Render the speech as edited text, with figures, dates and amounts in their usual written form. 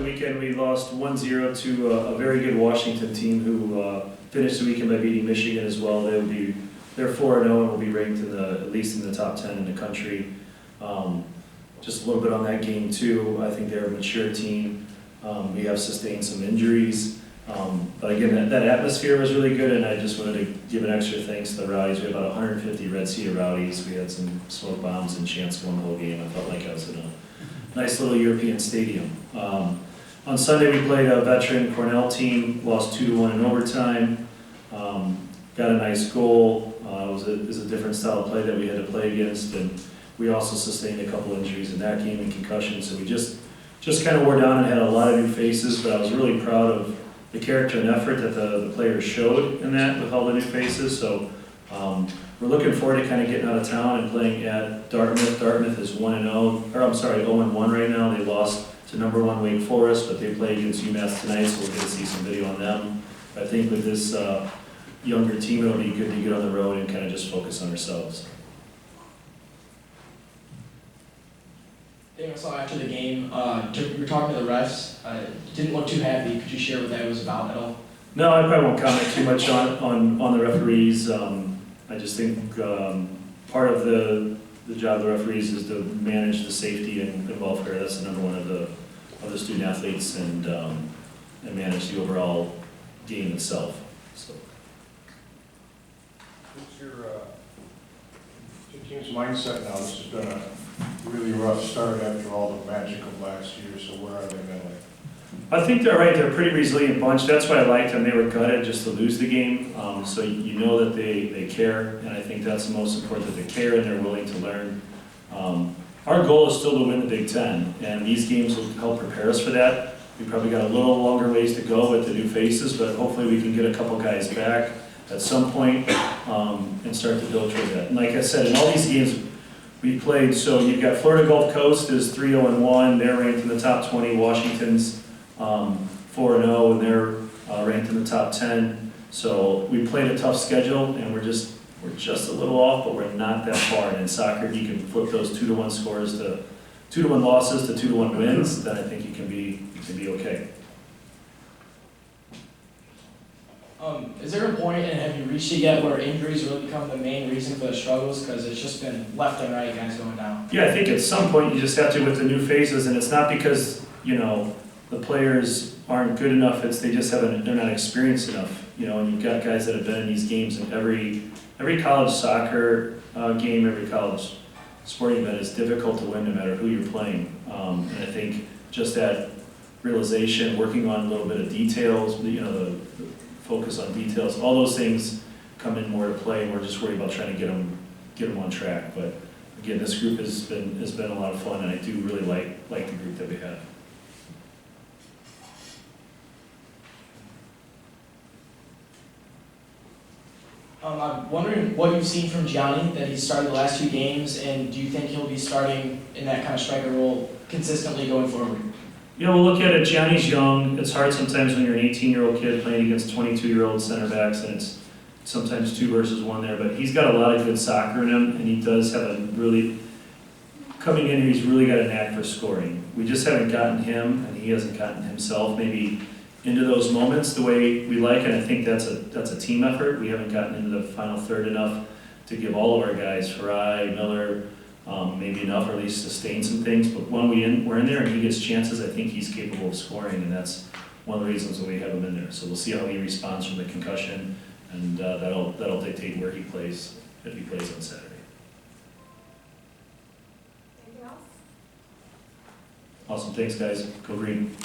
weekend. We lost 1-0 to a very good Washington team who finished the weekend by beating Michigan as well. They're 4-0 and will be ranked at least in the top 10 in the country. Just a little bit on that game too. I think they're a mature team. We have sustained some injuries. But again, that atmosphere was really good, and I just wanted to give an extra thanks to the Rowdies. We had about 150 Red Sea Rowdies. We had some smoke bombs and chants going the whole game. I felt like I was in a nice little European stadium. On Sunday we played a veteran Cornell team, lost 2-1 in overtime. Got a nice goal. It was a different style of play that we had to play against, and we also sustained a couple injuries in that game and concussions. So we just kind of wore down and had a lot of new faces, but I was really proud of the character and effort that the players showed in that with all the new faces. So we're looking forward to kind of getting out of town and playing at Dartmouth. Dartmouth is 1-0, or I'm sorry, 0-1 right now. They lost to number 1 Wake Forest, but they play against UMass tonight, so we'll get to see some video on them. I think with this younger team, it'll be good to get on the road and kind of just focus on ourselves. I saw after the game, you were talking to the refs. Didn't look too happy. Could you share what that was about at all? No, I probably won't comment too much on the referees. I just think part of the job of the referees is to manage the safety and welfare. That's the number one of the student athletes, and manage the overall game itself. So. What's your team's mindset now? This has been a really rough start after all the magic of last year, so where are they mentally? I think they're right. They're a pretty resilient bunch. That's why I liked them. They were gutted just to lose the game. So you know that they care, and I think that's the most important, that they care and they're willing to learn. Our goal is still to win the Big Ten, and these games will help prepare us for that. We probably got a little longer ways to go with the new faces, but hopefully we can get a couple guys back at some point and start to build toward that. And like I said, in all these games we played, so you've got Florida Gulf Coast is 3-0-1. They're ranked in the top 20. Washington's 4-0, and they're ranked in the top 10. So we played a tough schedule, and we're just a little off, but we're not that far. And in soccer, you can flip those 2-1 scores to 2-1 losses to 2-1 wins. Then I think you can be okay. Is there a point, and have you reached it yet, where injuries really become the main reason for the struggles? Because it's just been left and right guys going down. Yeah, I think at some point you just have to with the new phases, and it's not because the players aren't good enough. They're not experienced enough. And you've got guys that have been in these games, and every college soccer game, every college sporting event is difficult to win no matter who you're playing. And I think just that realization, working on a little bit of details, the focus on details, all those things come in more to play, and we're just worried about trying to get them on track. But again, this group has been a lot of fun, and I do really like the group that we have. I'm wondering what you've seen from Gianni, that he's started the last 2 games, and do you think he'll be starting in that kind of striker role consistently going forward? We'll look at it. Gianni's young. It's hard sometimes when you're an 18-year-old kid playing against 22-year-old center backs, and it's sometimes 2 versus 1 there. But he's got a lot of good soccer in him, and he does have coming in here, he's really got a knack for scoring. We just haven't gotten him, and he hasn't gotten himself maybe into those moments the way we like, and I think that's a team effort. We haven't gotten into the final third enough to give all of our guys, Farai, Miller, maybe enough, or at least sustain some things. But when we're in there and he gets chances, I think he's capable of scoring, and that's one of the reasons why we have him in there. So we'll see how he responds from the concussion, and that'll dictate where he plays if he plays on Saturday. Anything else? Awesome, thanks guys. Go Green.